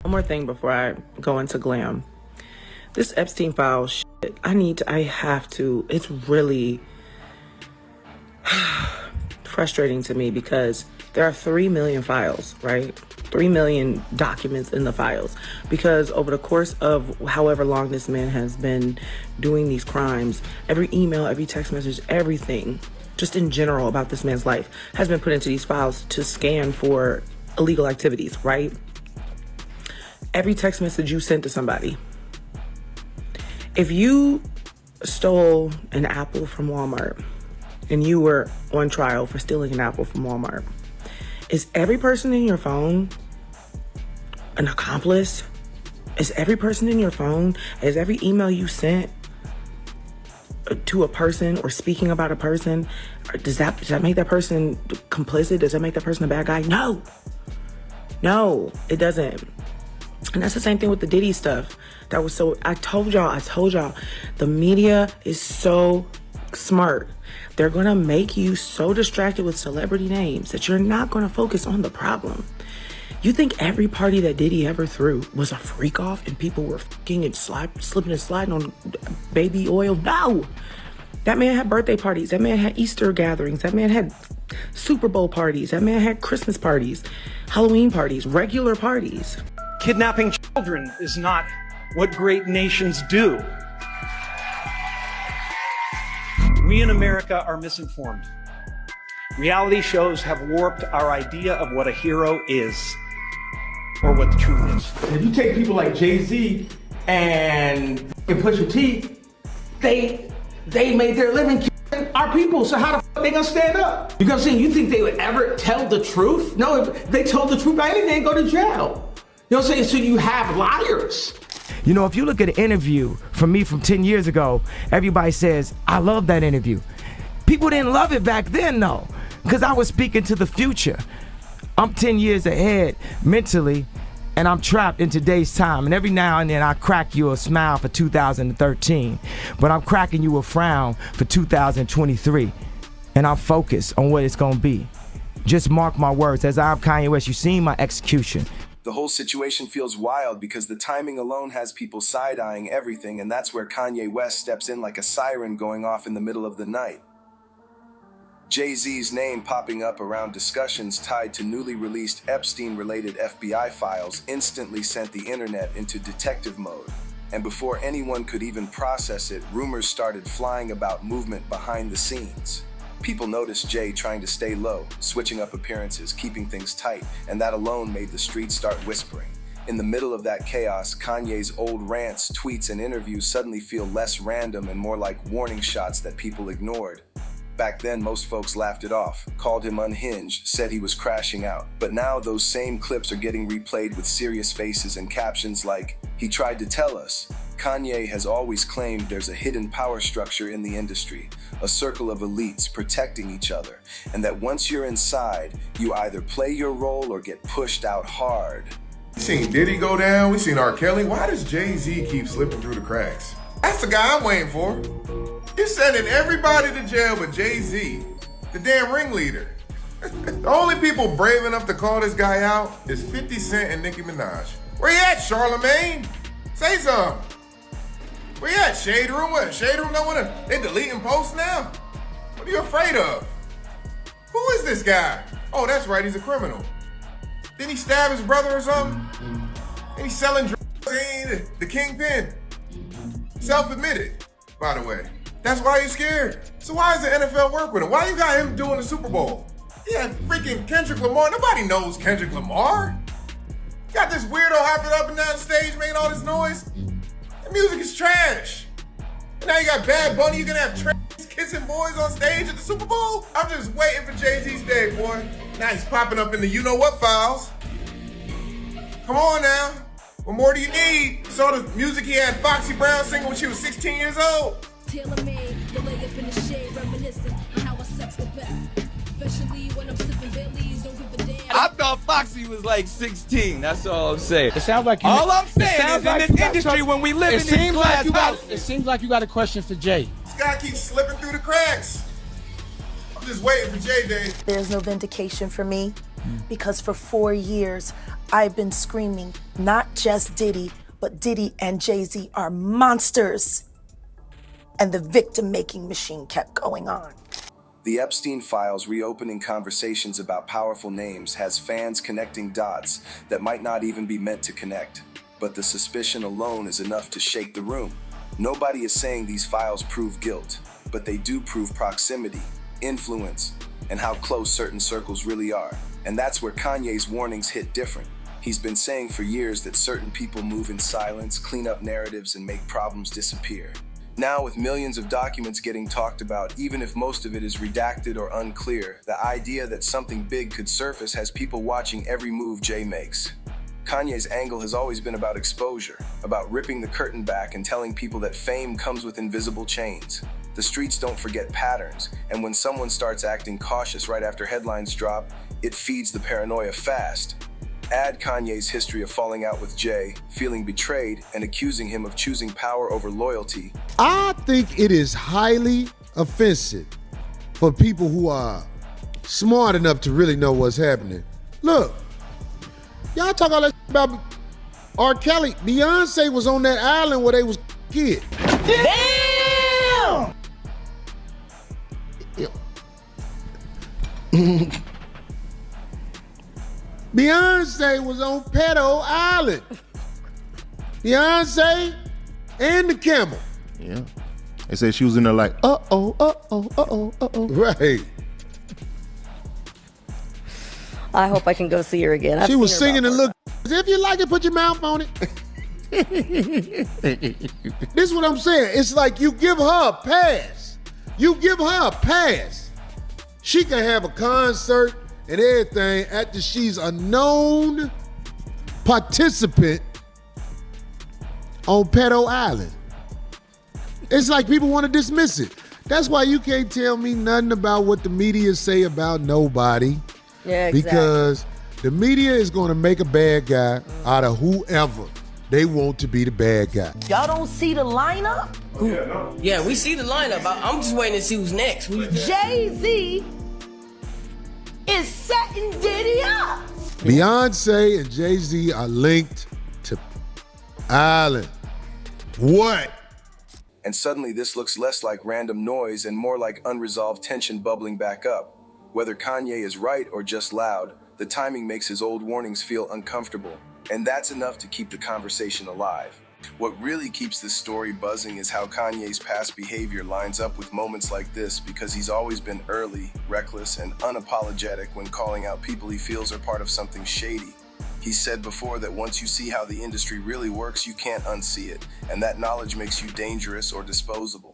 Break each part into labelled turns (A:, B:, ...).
A: One more thing before I go into glam. This Epstein file shit, I have to, it's really frustrating to me because there are 3 million files, right? 3 million documents in the files, because over the course of however long this man has been doing these crimes, every email, every text message, everything, just in general about this man's life has been put into these files to scan for illegal activities, right? Every text message you sent to somebody. If you stole an apple from Walmart and you were on trial for stealing an apple from Walmart, is every person in your phone an accomplice? Is every person in your phone, is every email you sent to a person or speaking about a person, does that make that person complicit? Does that make that person a bad guy? No, it doesn't. And that's the same thing with the Diddy stuff. I told y'all, the media is so smart. They're gonna make you so distracted with celebrity names that you're not gonna focus on the problem. You think every party that Diddy ever threw was a freak off and people were fucking and slipping and sliding on baby oil? No! That man had birthday parties. That man had Easter gatherings. That man had Super Bowl parties. That man had Christmas parties, Halloween parties, regular parties.
B: Kidnapping children is not what great nations do. We in America are misinformed. Reality shows have warped our idea of what a hero is, or what the truth is.
C: If you take people like Jay-Z and Pusha T, they made their living killing our people, so how the fuck they gonna stand up? You know what I'm saying? You think they would ever tell the truth? No, if they told the truth, they'd go to jail. You know what I'm saying? So you have liars.
D: You know, if you look at an interview from me from 10 years ago, everybody says, I love that interview. People didn't love it back then, though, because I was speaking to the future. I'm 10 years ahead mentally, and I'm trapped in today's time. And every now and then I crack you a smile for 2013, but I'm cracking you a frown for 2023. And I'm focused on what it's gonna be. Just mark my words, as I'm Kanye West, you've seen my execution.
E: The whole situation feels wild because the timing alone has people side-eyeing everything, and that's where Kanye West steps in like a siren going off in the middle of the night. Jay-Z's name popping up around discussions tied to newly released Epstein-related FBI files instantly sent the internet into detective mode. And before anyone could even process it, rumors started flying about movement behind the scenes. People noticed Jay trying to stay low, switching up appearances, keeping things tight, and that alone made the streets start whispering. In the middle of that chaos, Kanye's old rants, tweets, and interviews suddenly feel less random and more like warning shots that people ignored. Back then, most folks laughed it off, called him unhinged, said he was crashing out. But now those same clips are getting replayed with serious faces and captions like, "He tried to tell us." Kanye has always claimed there's a hidden power structure in the industry, a circle of elites protecting each other, and that once you're inside, you either play your role or get pushed out hard.
F: We seen Diddy go down, we seen R. Kelly. Why does Jay-Z keep slipping through the cracks? That's the guy I'm waiting for. You're sending everybody to jail but Jay-Z, the damn ringleader. The only people brave enough to call this guy out is 50 Cent and Nicki Minaj. Where you at, Charlamagne? Say something. Where you at, Shade Room? What, Shade Room don't wanna, they deleting posts now? What are you afraid of? Who is this guy? Oh, that's right, he's a criminal. Didn't he stab his brother or something? And he's selling drugs, he ain't the kingpin. Self-admitted, by the way. That's why he's scared. So why does the NFL work with him? Why you got him doing the Super Bowl? Yeah, freaking Kendrick Lamar. Nobody knows Kendrick Lamar. Got this weirdo hopping up and down the stage making all this noise. The music is trash. And now you got Bad Bunny. You're gonna have trash kissing boys on stage at the Super Bowl? I'm just waiting for Jay-Z's day, boy. Now he's popping up in the you-know-what files. Come on now. What more do you need? You saw the music he had Foxy Brown singing when she was 16 years old.
G: Tailor-made, the lay up in the shade, reminiscing on how I sex the best. Especially when I'm sipping Baileys, don't give a damn.
H: I thought Foxy was like 16. That's all I'm saying.
I: It sounds like you.
H: All I'm saying is in this industry when we live in these glass houses.
I: It seems like you got a question for Jay.
F: This guy keeps slipping through the cracks. I'm just waiting for Jay Day.
J: There's no vindication for me. because for 4 years, I've been screaming, not just Diddy, but Diddy and Jay-Z are monsters. And the victim-making machine kept going on.
E: The Epstein files reopening conversations about powerful names has fans connecting dots that might not even be meant to connect. But the suspicion alone is enough to shake the room. Nobody is saying these files prove guilt, but they do prove proximity, influence, and how close certain circles really are. And that's where Kanye's warnings hit different. He's been saying for years that certain people move in silence, clean up narratives, and make problems disappear. Now, with millions of documents getting talked about, even if most of it is redacted or unclear, the idea that something big could surface has people watching every move Jay makes. Kanye's angle has always been about exposure, about ripping the curtain back and telling people that fame comes with invisible chains. The streets don't forget patterns, and when someone starts acting cautious right after headlines drop, it feeds the paranoia fast. Add Kanye's history of falling out with Jay, feeling betrayed, and accusing him of choosing power over loyalty.
K: I think it is highly offensive for people who are smart enough to really know what's happening. Look, y'all talk all that about R. Kelly. Beyonce was on that island where they was kids.
J: Damn!
K: Beyonce was on Pedo Island. Beyonce and the camel.
L: Yeah. They said she was in there like, uh-oh.
K: Right.
M: I hope I can go see her again.
K: She was singing and look. If you like it, put your mouth on it. This is what I'm saying. It's like you give her a pass. You give her a pass. She can have a concert and everything after she's a known participant on Pedo Island. It's like people want to dismiss it. That's why you can't tell me nothing about what the media say about nobody.
M: Yeah, exactly.
K: Because the media is going to make a bad guy out of whoever they want to be the bad guy.
J: Y'all don't see the lineup?
N: Yeah, we see the lineup. I'm just waiting to see who's next.
J: Jay-Z is setting Diddy up.
K: Beyonce and Jay-Z are linked to Island. What?
E: And suddenly this looks less like random noise and more like unresolved tension bubbling back up. Whether Kanye is right or just loud, the timing makes his old warnings feel uncomfortable. And that's enough to keep the conversation alive. What really keeps this story buzzing is how Kanye's past behavior lines up with moments like this, because he's always been early, reckless, and unapologetic when calling out people he feels are part of something shady. He's said before that once you see how the industry really works, you can't unsee it, and that knowledge makes you dangerous or disposable.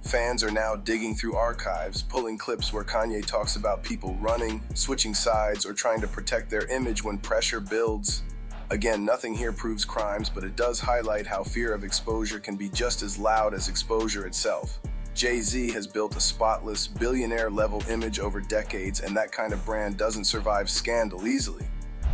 E: Fans are now digging through archives, pulling clips where Kanye talks about people running, switching sides, or trying to protect their image when pressure builds. Again, nothing here proves crimes, but it does highlight how fear of exposure can be just as loud as exposure itself. Jay-Z has built a spotless, billionaire-level image over decades, and that kind of brand doesn't survive scandal easily.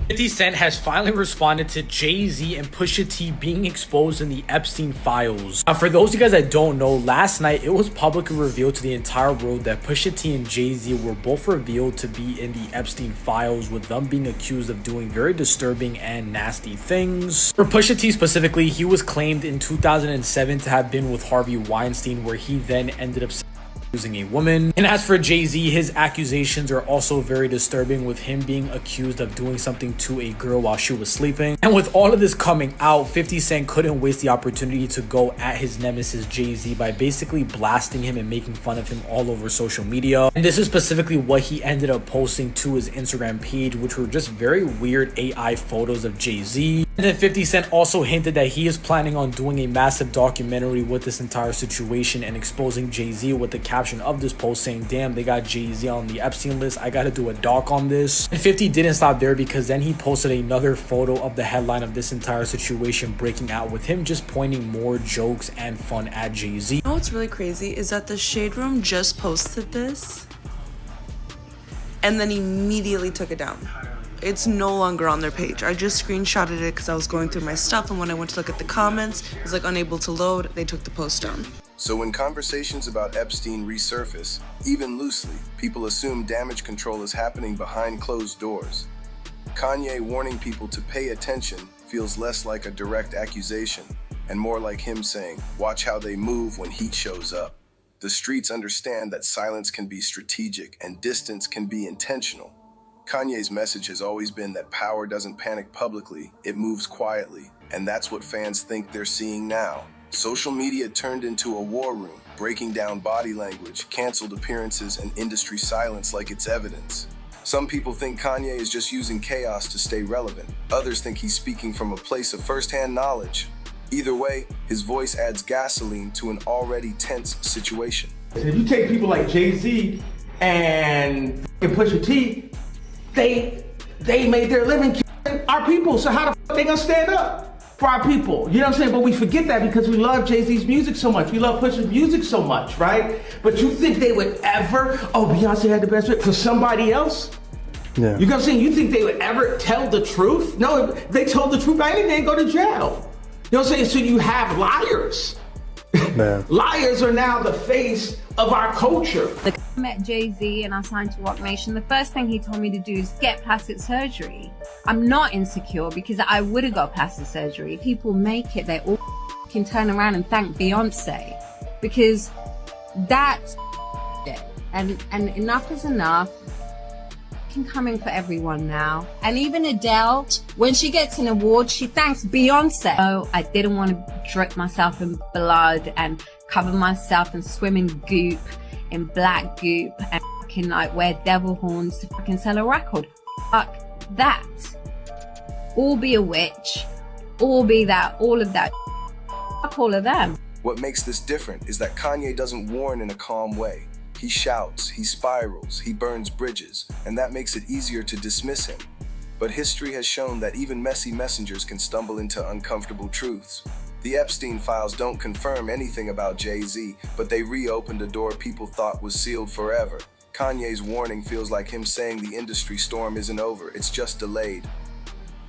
O: 50 Cent has finally responded to Jay-Z and Pusha T being exposed in the Epstein files. Now, for those of you guys that don't know, last night it was publicly revealed to the entire world that Pusha T and Jay-Z were both revealed to be in the Epstein files, with them being accused of doing very disturbing and nasty things. For Pusha T specifically, he was claimed in 2007 to have been with Harvey Weinstein, where he then ended up using a woman. And as for Jay-Z, his accusations are also very disturbing, with him being accused of doing something to a girl while she was sleeping. And with all of this coming out, 50 Cent couldn't waste the opportunity to go at his nemesis Jay-Z by basically blasting him and making fun of him all over social media. And this is specifically what he ended up posting to his Instagram page, which were just very weird AI photos of Jay-Z. And then 50 Cent also hinted that he is planning on doing a massive documentary with this entire situation and exposing Jay-Z, with the caption of this post saying, "Damn, they got Jay-Z on the Epstein list. I gotta do a doc on this." And 50 didn't stop there, because then he posted another photo of the headline of this entire situation breaking out, with him just pointing more jokes and fun at Jay-Z.
P: You know what's really crazy is that the Shade Room just posted this and then immediately took it down. It's no longer on their page. I just screenshotted it because I was going through my stuff, and when I went to look at the comments, it was like unable to load. They took the post down.
E: So when conversations about Epstein resurface, even loosely, people assume damage control is happening behind closed doors. Kanye warning people to pay attention feels less like a direct accusation and more like him saying, watch how they move when heat shows up. The streets understand that silence can be strategic and distance can be intentional. Kanye's message has always been that power doesn't panic publicly, it moves quietly, and that's what fans think they're seeing now. Social media turned into a war room, breaking down body language, canceled appearances, and industry silence like it's evidence. Some people think Kanye is just using chaos to stay relevant. Others think he's speaking from a place of first-hand knowledge. Either way, his voice adds gasoline to an already tense situation.
C: If you take people like Jay-Z and Pusha T, they made their living our people, so how the fuck they gonna stand up for our people? You know what I'm saying? But we forget that because we love Jay-Z's music so much. We love Pusha's music so much, right? But you think they would ever, Beyonce had the best fit for somebody else?
Q: Yeah.
C: You know what I'm saying? You think they would ever tell the truth? No, if they told the truth, they didn't go to jail. You know what I'm saying? So you have liars.
Q: Man.
C: Liars are now the face of our culture.
R: I met Jay-Z and I signed to Rock Nation. The first thing he told me to do is get plastic surgery. I'm not insecure because I would have got plastic surgery. People make it, they all can turn around and thank Beyonce because that's it. And enough is enough. Coming for everyone now. And even Adele, when she gets an award, she thanks Beyonce. Oh, I didn't want to drip myself in blood and cover myself and swim in goop, in black goop, and fucking like wear devil horns to fucking sell a record. Fuck that. Or be a witch, or be that, all of that. Fuck all of them.
E: What makes this different is that Kanye doesn't warn in a calm way. He shouts, he spirals, he burns bridges, and that makes it easier to dismiss him. But history has shown that even messy messengers can stumble into uncomfortable truths. The Epstein files don't confirm anything about Jay-Z, but they reopened a door people thought was sealed forever. Kanye's warning feels like him saying the industry storm isn't over, it's just delayed.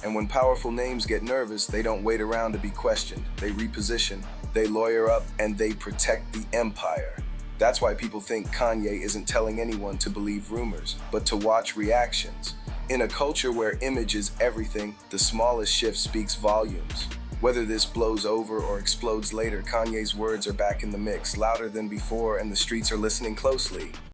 E: And when powerful names get nervous, they don't wait around to be questioned. They reposition, they lawyer up, and they protect the empire. That's why people think Kanye isn't telling anyone to believe rumors, but to watch reactions. In a culture where image is everything, the smallest shift speaks volumes. Whether this blows over or explodes later, Kanye's words are back in the mix, louder than before, and the streets are listening closely.